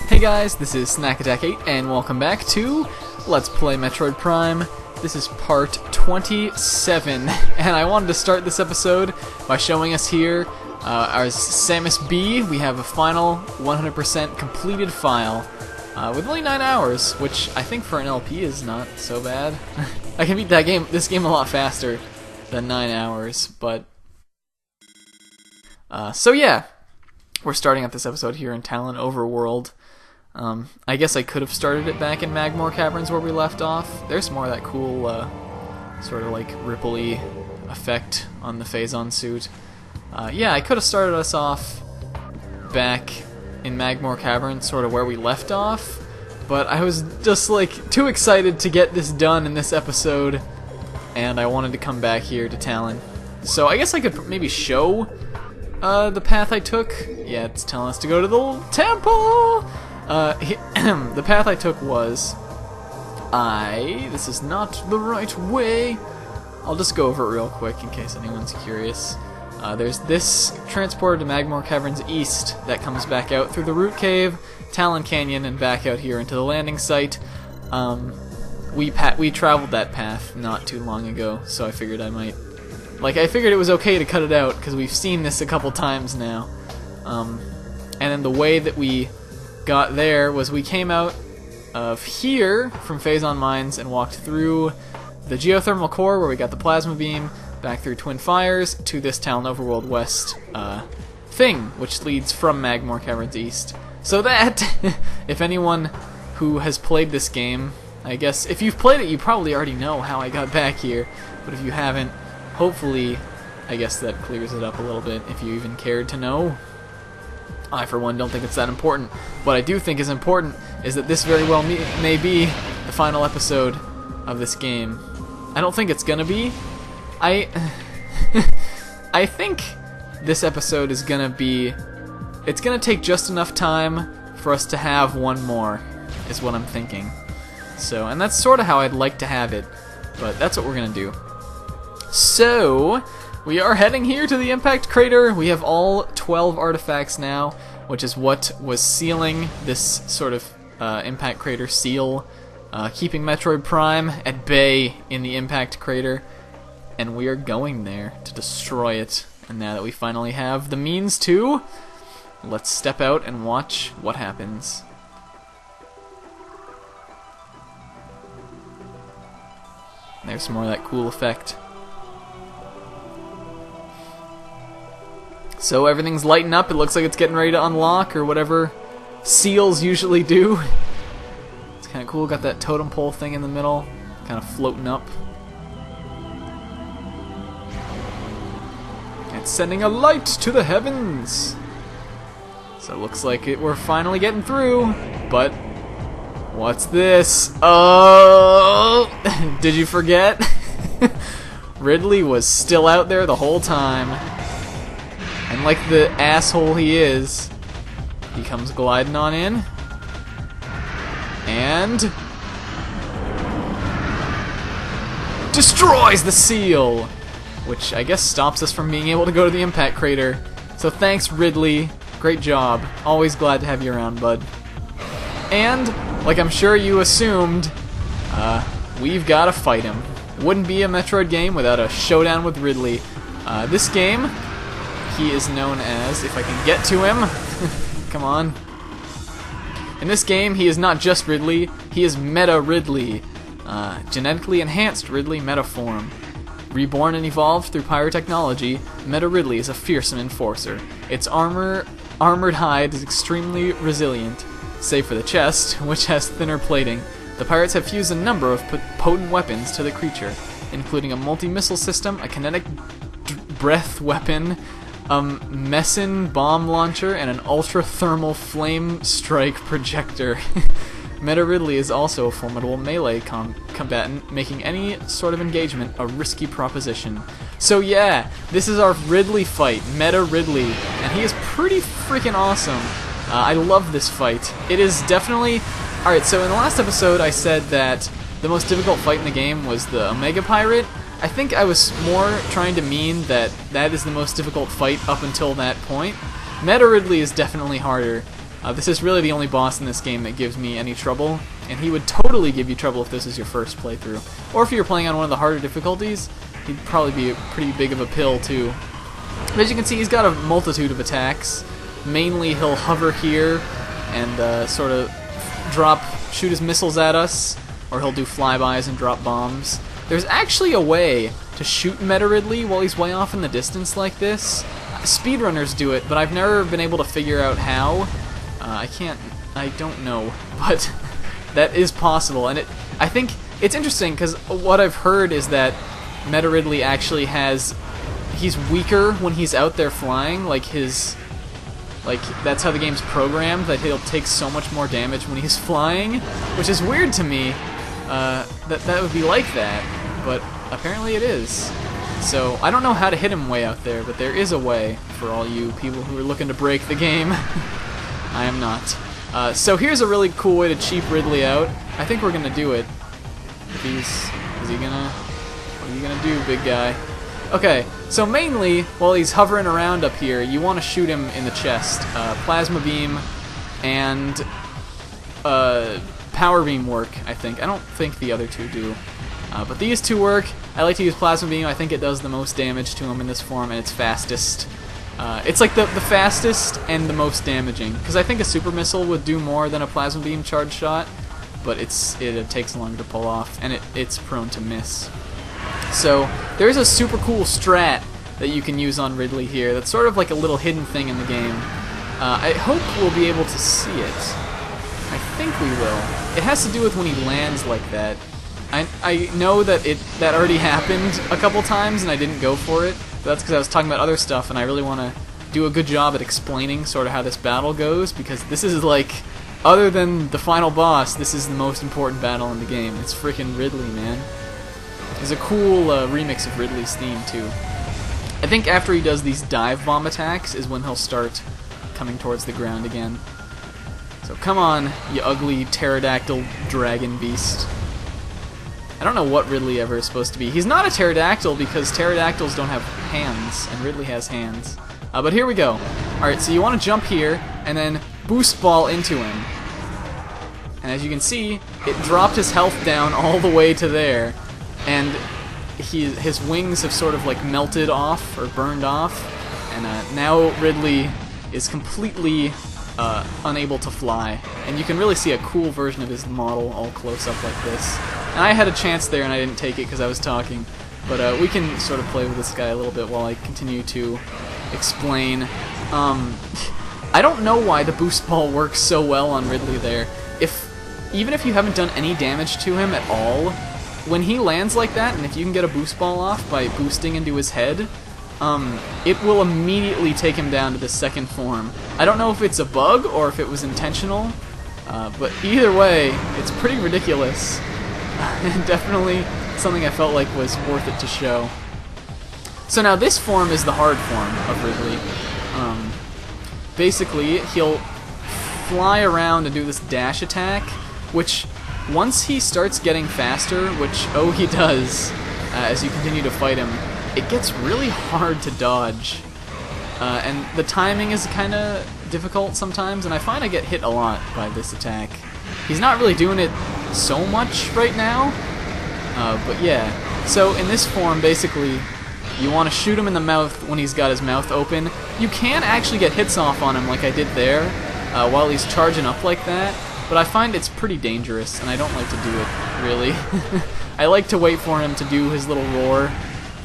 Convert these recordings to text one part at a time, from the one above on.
Hey guys, this is Snack Attack 8 and welcome back to Let's Play Metroid Prime. This is part 27 and I wanted to start this episode by showing us here our Samus B. We have a final 100% completed file with only 9 hours, which I think for an LP is not so bad. I can beat this game a lot faster than 9 hours, but so yeah, we're starting up this episode here in Talon Overworld. I guess I could have started it back in Magmoor Caverns where we left off. There's more of that cool, sort of like ripple-y effect on the Phazon suit. Yeah, I could have started us off back in Magmoor Caverns, sort of where we left off, but I was just like too excited to get this done in this episode, and I wanted to come back here to Talon. So I guess I could maybe show the path I took. Yeah, it's telling us to go to the temple! The path I took was... This is not the right way. I'll just go over it real quick in case anyone's curious. There's this transporter to Magmoor Caverns East that comes back out through the Root Cave, Talon Canyon, and back out here into the landing site. We traveled that path not too long ago, so I figured I might... I figured it was okay to cut it out, because we've seen this a couple times now. And then the way that we got there was we came out of here from Phazon Mines and walked through the geothermal core where we got the plasma beam, back through Twin Fires to this Talon Overworld West thing, which leads from Magmoor Caverns East. So that, if anyone who has played this game, I guess, if you've played it you probably already know how I got back here, but if you haven't, hopefully, I guess that clears it up a little bit if you even cared to know. I, for one, don't think it's that important. What I do think is important is that this very well may be the final episode of this game. I don't think it's gonna be. I think this episode is gonna be... It's gonna take just enough time for us to have one more, is what I'm thinking. So, and that's sort of how I'd like to have it, but that's what we're gonna do. So... we are heading here to the impact crater. We have all 12 artifacts now, which is what was sealing this sort of impact crater seal, keeping Metroid Prime at bay in the impact crater. And we are going there to destroy it. And now that we finally have the means to, let's step out and watch what happens. There's some more of that cool effect. So everything's lighting up, it looks like it's getting ready to unlock, or whatever seals usually do. It's kind of cool, got that totem pole thing in the middle, kind of floating up. It's sending a light to the heavens! So it looks like we're finally getting through, but... what's this? Oh! Did you forget? Ridley was still out there the whole time. And like the asshole he is, he comes gliding on in, and destroys the seal, which I guess stops us from being able to go to the impact crater. So thanks, Ridley. Great job. Always glad to have you around, bud. And, like I'm sure you assumed, we've got to fight him. Wouldn't be a Metroid game without a showdown with Ridley. This game... he is known as, if I can get to him, come on. In this game, he is not just Ridley, he is Meta Ridley, genetically enhanced Ridley metaform. Reborn and evolved through pyrotechnology, Meta Ridley is a fearsome enforcer. Its armored hide is extremely resilient, save for the chest, which has thinner plating. The pirates have fused a number of potent weapons to the creature, including a multi-missile system, a kinetic breath weapon, Messin bomb launcher, and an ultra-thermal flame strike projector. Meta Ridley is also a formidable melee combatant, making any sort of engagement a risky proposition. So yeah, this is our Ridley fight, Meta Ridley, and he is pretty freaking awesome. I love this fight. It is definitely... Alright, so in the last episode I said that the most difficult fight in the game was the Omega Pirate. I think I was more trying to mean that that is the most difficult fight up until that point. Meta Ridley is definitely harder. This is really the only boss in this game that gives me any trouble, and he would totally give you trouble if this is your first playthrough. Or if you're playing on one of the harder difficulties, he'd probably be a pretty big of a pill too. But as you can see, he's got a multitude of attacks. Mainly he'll hover here and sort of shoot his missiles at us, or he'll do flybys and drop bombs. There's actually a way to shoot Meta Ridley while he's way off in the distance like this. Speedrunners do it, but I've never been able to figure out how. I don't know, but that is possible, and I think it's interesting because what I've heard is that Meta Ridley actually he's weaker when he's out there flying, that's how the game's programmed, that he'll take so much more damage when he's flying, which is weird to me, that would be like that, but apparently it is. So, I don't know how to hit him way out there, but there is a way for all you people who are looking to break the game. I am not. So here's a really cool way to cheap Ridley out. I think we're gonna do it. What are you gonna do, big guy? Okay, so mainly, while he's hovering around up here, you want to shoot him in the chest. Plasma beam and power beam work, I think. I don't think the other two do. But these two work. I like to use plasma beam. I think it does the most damage to him in this form, and it's fastest. It's like the fastest and the most damaging, because I think a super missile would do more than a plasma beam charge shot, but it takes longer to pull off, and it's prone to miss. So there's a super cool strat that you can use on Ridley here that's sort of like a little hidden thing in the game. I hope we'll be able to see it. I think we will. It has to do with when he lands like that. I know that that already happened a couple times and I didn't go for it, but that's because I was talking about other stuff and I really want to do a good job at explaining sort of how this battle goes, because this is like, other than the final boss, this is the most important battle in the game. It's freaking Ridley, man. There's a cool remix of Ridley's theme too. I think after he does these dive bomb attacks is when he'll start coming towards the ground again. So come on, you ugly pterodactyl dragon beast. I don't know what Ridley ever is supposed to be. He's not a pterodactyl because pterodactyls don't have hands, and Ridley has hands. But here we go. Alright, so you want to jump here, and then boost ball into him. And as you can see, it dropped his health down all the way to there, and his wings have sort of like melted off, or burned off, and now Ridley is completely unable to fly. And you can really see a cool version of his model all close up like this. And I had a chance there and I didn't take it because I was talking, but we can sort of play with this guy a little bit while I continue to explain. I don't know why the boost ball works so well on Ridley there. Even if you haven't done any damage to him at all, when he lands like that, and if you can get a boost ball off by boosting into his head, it will immediately take him down to the second form. I don't know if it's a bug or if it was intentional, but either way, it's pretty ridiculous. And definitely something I felt like was worth it to show. So now this form is the hard form of Ridley. Basically, he'll fly around and do this dash attack, which once he starts getting faster, which, oh, he does, as you continue to fight him, it gets really hard to dodge. And the timing is kind of difficult sometimes, and I find I get hit a lot by this attack. He's not really doing it so much right now, but yeah. So in this form, basically, you want to shoot him in the mouth when he's got his mouth open. You can actually get hits off on him like I did there, while he's charging up like that, but I find it's pretty dangerous, and I don't like to do it, really. I like to wait for him to do his little roar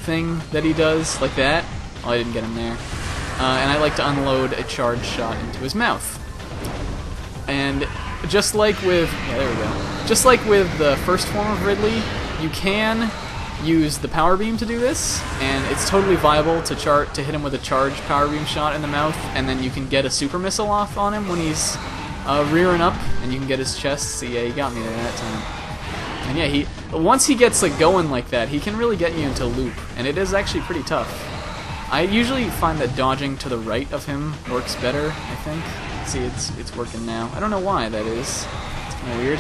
thing that he does, like that. Oh, I didn't get him there. And I like to unload a charge shot into his mouth. And just like with, yeah, there we go. Just like with the first form of Ridley, you can use the power beam to do this, and it's totally viable to hit him with a charged power beam shot in the mouth, and then you can get a super missile off on him when he's rearing up, and you can get his chest. See, yeah, he got me there that time. And yeah, once he gets like going like that, he can really get you into a loop, and it is actually pretty tough. I usually find that dodging to the right of him works better, I think. See, it's working now. I don't know why that is. It's kind of weird.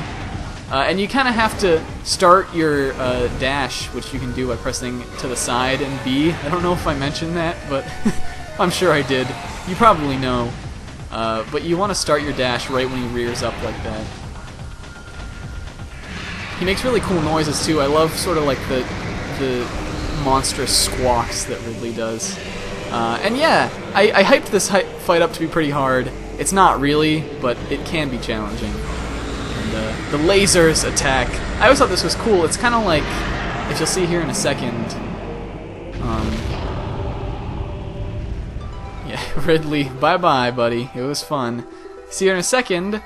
And you kind of have to start your dash, which you can do by pressing to the side and B. I don't know if I mentioned that, but I'm sure I did. You probably know. but you want to start your dash right when he rears up like that. He makes really cool noises too. I love sort of like the monstrous squawks that Ridley does. And yeah, I hyped this fight up to be pretty hard. It's not really, but it can be challenging. And the lasers attack. I always thought this was cool. It's kind of like, if you'll see here in a second, yeah, Ridley, bye-bye, buddy. It was fun. See here in a second,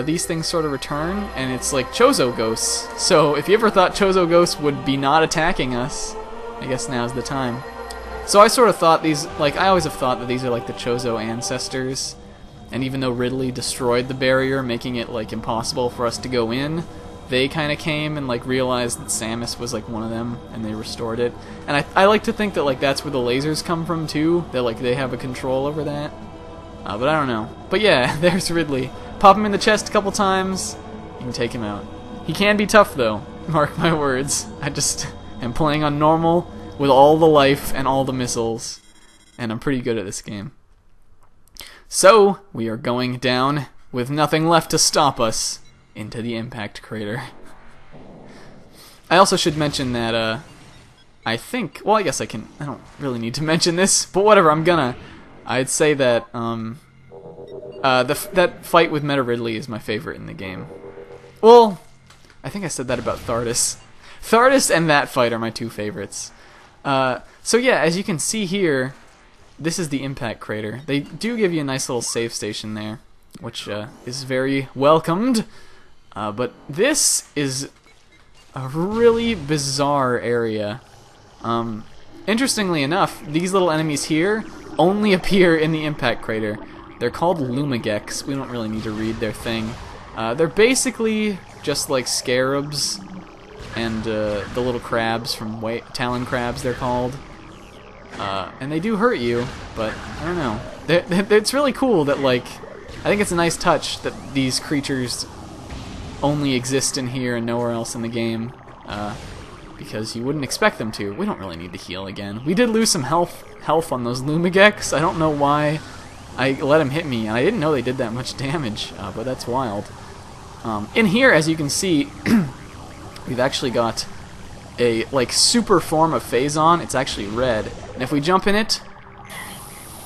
these things sort of return, and it's like Chozo ghosts. So if you ever thought Chozo ghosts would be not attacking us, I guess now's the time. So I sort of thought these, like, I always have thought that these are like the Chozo ancestors. And even though Ridley destroyed the barrier, making it like impossible for us to go in, they kind of came and like realized that Samus was like one of them, and they restored it. And I like to think that like that's where the lasers come from too. That like they have a control over that. But I don't know. But yeah, there's Ridley. Pop him in the chest a couple times, you can take him out. He can be tough though. Mark my words. I just am playing on normal with all the life and all the missiles, and I'm pretty good at this game. So, we are going down with nothing left to stop us into the impact crater. I also should mention that, I think, well, I guess I don't really need to mention this, but whatever, I'd say that, that fight with Meta Ridley is my favorite in the game. Well, I think I said that about Thardus. Thardus and that fight are my two favorites. So yeah, as you can see here, this is the impact crater. They do give you a nice little save station there, which is very welcomed. But this is a really bizarre area. Interestingly enough, these little enemies here only appear in the impact crater. They're called Lumagex. We don't really need to read their thing. They're basically just like scarabs and the little crabs from talon crabs, they're called. And they do hurt you, but I don't know. It's really cool that, like, I think it's a nice touch that these creatures only exist in here and nowhere else in the game, because you wouldn't expect them to. We don't really need to heal again. We did lose some health on those Lumagex. I don't know why I let them hit me, and I didn't know they did that much damage, but that's wild. In here, as you can see, we've actually got a like super form of Phazon. It's actually red, and if we jump in it,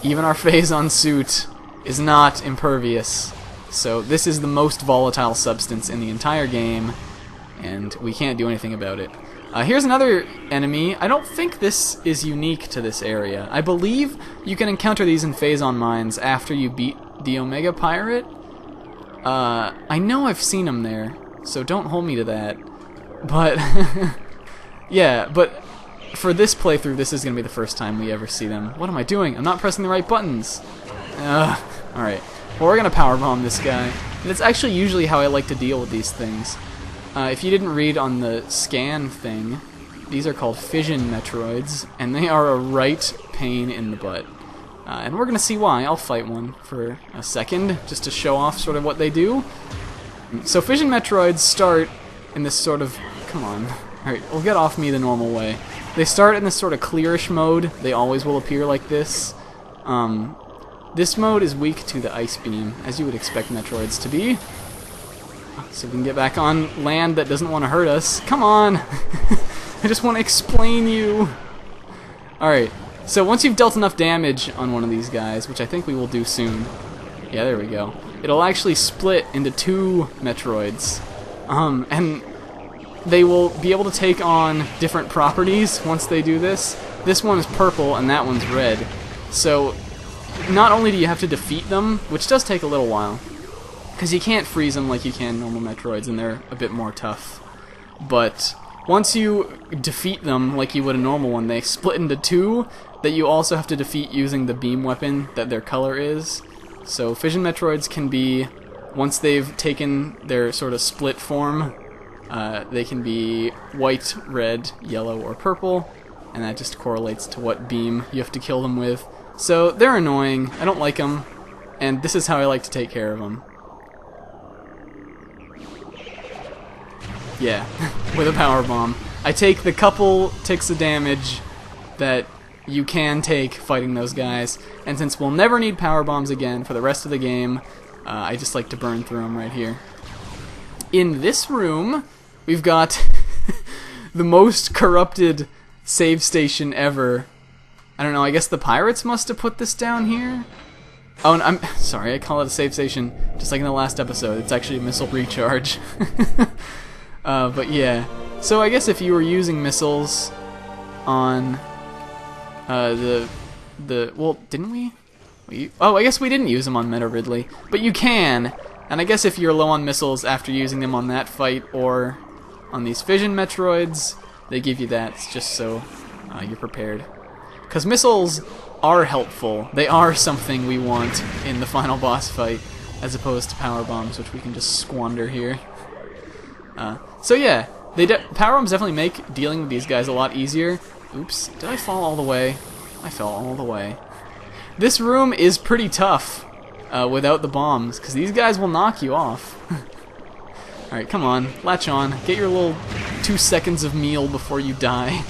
even our Phazon suit is not impervious. So this is the most volatile substance in the entire game, and we can't do anything about it. Here's another enemy. I don't think this is unique to this area. I believe you can encounter these in Phazon mines after you beat the Omega Pirate. I know I've seen them there, so don't hold me to that. But yeah, but for this playthrough, this is going to be the first time we ever see them. What am I doing? I'm not pressing the right buttons. Alright. Well, we're going to powerbomb this guy. And it's actually usually how I like to deal with these things. If you didn't read on the scan thing, these are called fission Metroids, and they are a right pain in the butt. And we're going to see why. I'll fight one for a second, just to show off sort of what they do. So fission Metroids start in this sort of... Come on. Alright, well, get off me the normal way. They start in this sort of clearish mode. They always will appear like this. This mode is weak to the ice beam, as you would expect Metroids to be. So we can get back on land that doesn't want to hurt us. Come on! I just want to explain you! Alright, so once you've dealt enough damage on one of these guys, which I think we will do soon. Yeah, there we go. It'll actually split into two Metroids. And they will be able to take on different properties once they do this. This one is purple and that one's red. So not only do you have to defeat them, which does take a little while, because you can't freeze them like you can normal Metroids, and they're a bit more tough. But once you defeat them like you would a normal one, they split into two that you also have to defeat using the beam weapon that their color is. So fission Metroids can be, once they've taken their sort of split form, they can be white, red, yellow, or purple, and that just correlates to what beam you have to kill them with. So they're annoying, I don't like them, and this is how I like to take care of them. Yeah, with a power bomb. I take the couple ticks of damage that you can take fighting those guys. And since we'll never need power bombs again for the rest of the game, I just like to burn through them right here. In this room, we've got the most corrupted save station ever. I don't know, I guess the pirates must have put this down here? Oh, and I'm sorry, I call it a save station, just like in the last episode. It's actually a missile recharge. But yeah. So I guess if you were using missiles on well, didn't we? Oh, I guess we didn't use them on Metroid Ridley, but you can. And I guess if you're low on missiles after using them on that fight or on these fission Metroids, they give you that just so you're prepared. Because missiles are helpful. They are something we want in the final boss fight, as opposed to power bombs, which we can just squander here. So yeah, power bombs definitely make dealing with these guys a lot easier. Oops, did I fall all the way? I fell all the way. This room is pretty tough without the bombs, because these guys will knock you off. Alright, come on, latch on. Get your little 2 seconds of meal before you die.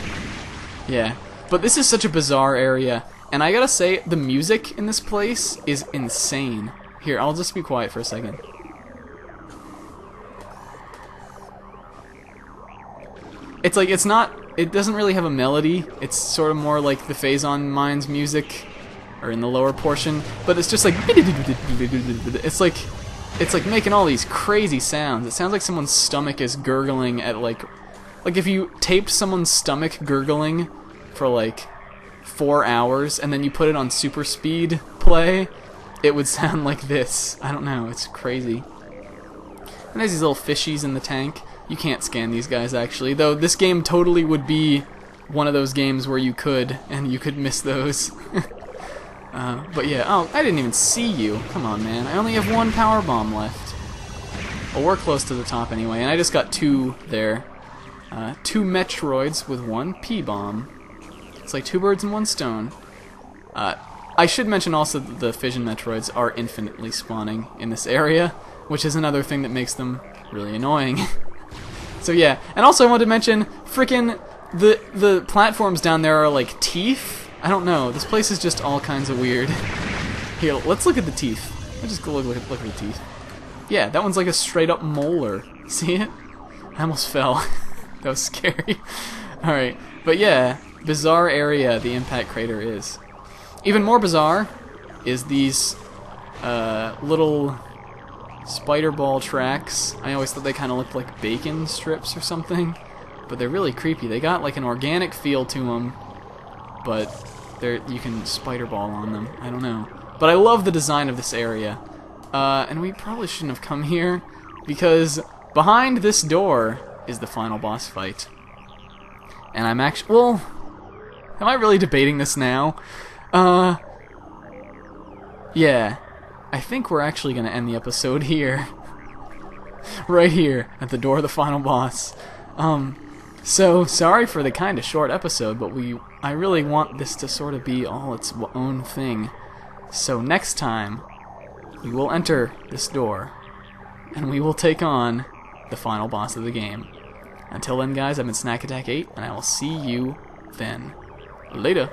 Yeah, but this is such a bizarre area. And I gotta say, the music in this place is insane. Here, I'll just be quiet for a second. It's like, it doesn't really have a melody. It's sort of more like the Phazon Mine's music, or in the lower portion, but it's just like, it's like making all these crazy sounds. It sounds like someone's stomach is gurgling at like if you taped someone's stomach gurgling for like 4 hours and then you put it on super speed play, it would sound like this. I don't know, it's crazy. And there's these little fishies in the tank. You can't scan these guys actually, though this game totally would be one of those games where you could, and you could miss those. But yeah, oh, I didn't even see you. Come on, man. I only have 1 power bomb left. Well, we're close to the top anyway, and I just got 2 there. 2 Metroids with 1 P-bomb. It's like 2 birds and 1 stone. I should mention also that the fission Metroids are infinitely spawning in this area, which is another thing that makes them really annoying. So yeah, and also I wanted to mention, frickin' the platforms down there are like teeth. I don't know, this place is just all kinds of weird. Here, let's look at the teeth. Let's just go look at the teeth. Yeah, that one's like a straight up molar. See it? I almost fell. That was scary. Alright, but yeah, bizarre area the impact crater is. Even more bizarre is these little spider ball tracks. I always thought they kind of looked like bacon strips or something, but they're really creepy. They got like an organic feel to them, but you can spider ball on them. I don't know. But I love the design of this area. And we probably shouldn't have come here, because behind this door is the final boss fight. And I'm actually... Well, am I really debating this now? Yeah. I think we're actually going to end the episode here. Right here, at the door of the final boss. So, sorry for the kind of short episode, but I really want this to sort of be all its own thing. So next time, we will enter this door, and we will take on the final boss of the game. Until then, guys, I've been Snack Attack 8, and I will see you then. Later.